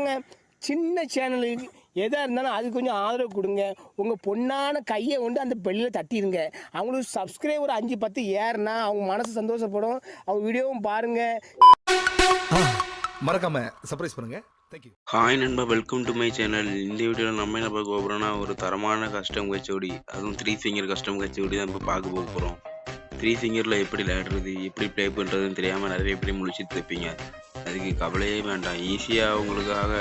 தாங்க சின்ன சேனலுக்கு எதாக இருந்தாலும் அது கொஞ்சம் ஆதரவு கொடுங்க. உங்கள் பொண்ணான கையை கொண்டு அந்த பெல்லில் தட்டிடுங்க. அவங்களுக்கு சப்ஸ்கிரைபர் 5-10 ஏறுனா அவங்க மனசு சந்தோஷப்படும். அவங்க வீடியோவும் பாருங்கள். மறக்காம சர்ப்ரைஸ் பண்ணுங்க. தேங்க்யூ. ஹாய் நண்பா, வெல்கம் டு மை சேனல். இந்த வீடியோவில் நம்ம என்ன பார்க்க போகிறோம்னா ஒரு தரமான கஸ்டம் கச்சோடி, அதுவும் 3 ஃபிங்கர் கஸ்டம் கச்சோடி தான் இப்போ பார்க்க போகிறோம். 3 ஃபிங்கரில் எப்படி விளையாடுறது, எப்படி ப்ளே பண்ணுறதுன்னு தெரியாமல் நிறைய பேர் முழிச்சிட்டு இருப்பீங்க. அதுக்கு கவலையே வேண்டாம். ஈஸியாக உங்களுக்காக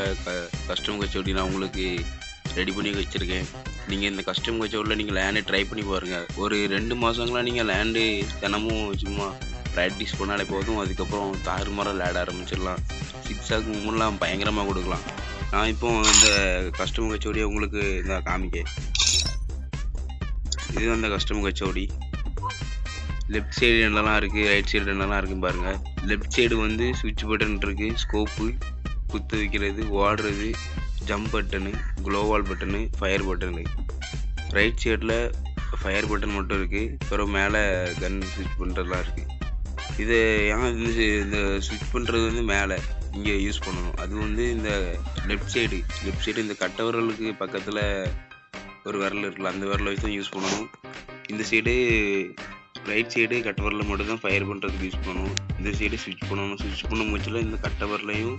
கஸ்டம் கச்சோடி நான் உங்களுக்கு ரெடி பண்ணி வச்சுருக்கேன். நீங்கள் இந்த கஸ்டம் கச்சோடியில் நீங்கள் லேண்டை ட்ரை பண்ணி பாருங்கள். ஒரு 2 மாதங்களாக நீங்கள் லேண்டு தினமும் சும்மா ப்ராக்டிஸ் பண்ணாலே போதும். அதுக்கப்புறம் தாறுமாற விளையாட ஆரம்பிச்சிடலாம். 6 முன்னெலாம் பயங்கரமாக கொடுக்கலாம். நான் இப்போ இந்த கஸ்டம் கச்சோடியை உங்களுக்கு இந்த காமிக்க. இது அந்த கஸ்டம் கச்சோடி. லெஃப்ட் சைடு என்னெல்லாம் இருக்குது, ரைட் சைடு என்னெல்லாம் இருக்குன்னு பாருங்கள். லெஃப்ட் சைடு வந்து சுவிட்ச் பட்டன் இருக்குது, ஸ்கோப்பு, குத்து வைக்கிறது, ஓடுறது, ஜம்ப் பட்டனு, க்ளோவால் பட்டனு, ஃபயர் பட்டனு. ரைட் சைடில் ஃபயர் பட்டன் மட்டும் இருக்குது. அப்புறம் மேலே கன் ஸ்விட்ச் பண்ணுறதுலாம் இருக்குது. இதை ஏன் இந்த ஸ்விட்ச் பண்ணுறது வந்து மேலே இங்கே யூஸ் பண்ணணும். அது வந்து இந்த லெஃப்ட் சைடு இந்த கட்டவரலுக்கு பக்கத்தில் ஒரு விரல் இருக்குல்ல, அந்த விரலை வச்சு தான் யூஸ் பண்ணணும். இந்த சைடு ரைட் சைடு கட்டவரில் மட்டும்தான் ஃபயர் பண்ணுறதுக்கு யூஸ் பண்ணணும். இந்த சைடு ஸ்விட்ச் பண்ணணும். ஸ்விட்ச் பண்ண முச்சில் இந்த கட்டவரலையும்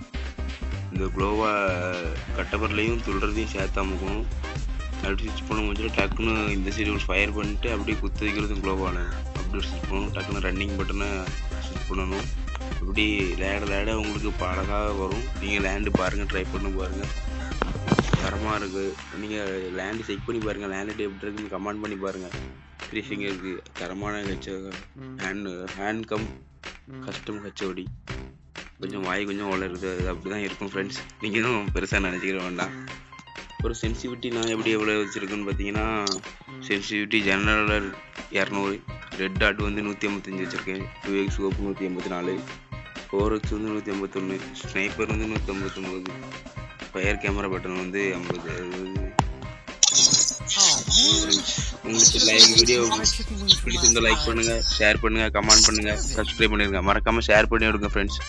இந்த க்ளோவாக கட்டவரலையும் துள்ளுறதையும் சேர்த்து அமுக்கணும். அப்படி ஸ்விட்ச் பண்ண முச்சில் டக்குன்னு இந்த சைடு ஒரு ஃபயர் பண்ணிட்டு அப்படியே குத்து வைக்கிறது க்ளோவால் அப்படி ஸ்விட்ச் பண்ணணும். டக்குன்னு ரன்னிங் பட்டனை ஸ்விட்ச் பண்ணணும். இப்படி லேட உங்களுக்கு அழகாக வரும். நீங்கள் லேண்டு பாருங்கள், ட்ரை பண்ணி பாருங்கள். தரமாக இருக்குது. நீங்கள் லேண்டு செக் பண்ணி பாருங்கள். லேண்டு எப்படி இருக்குன்னு கமெண்ட் பண்ணி பாருங்கள். 3 ஃபிங்கருக்கு தரமான ஹேண்ட் கம் கஸ்டம் ஹெச்ஓடி. கொஞ்சம் வாய் கொஞ்சம் வளருது, அது அப்படி தான் இருக்கும் ஃப்ரெண்ட்ஸ். நீங்களும் பெருசாக நினச்சிக்கிற வேண்டாம். ஒரு சென்சிவிட்டி நான் எவ்வளோ வச்சுருக்குன்னு பார்த்தீங்கன்னா, சென்சிவிட்டி ஜெனரல் 200, ரெட் டாட் வந்து 155 வச்சுருக்கேன், 2x ஸ்கோப் 184, 4x வந்து 151, ஸ்னைப்பர் வந்து 159, ஃபயர் கேமரா பட்டன் வந்து 50. உங்களுக்கு வீடியோ பிடிச்சிருந்தா லைக் பண்ணுங்கள், ஷேர் பண்ணுங்கள், கமெண்ட் பண்ணுங்கள், சப்ஸ்கிரைப் பண்ணிடுங்க. மறக்காமல் ஷேர் பண்ணி விடுங்க ஃப்ரெண்ட்ஸ்.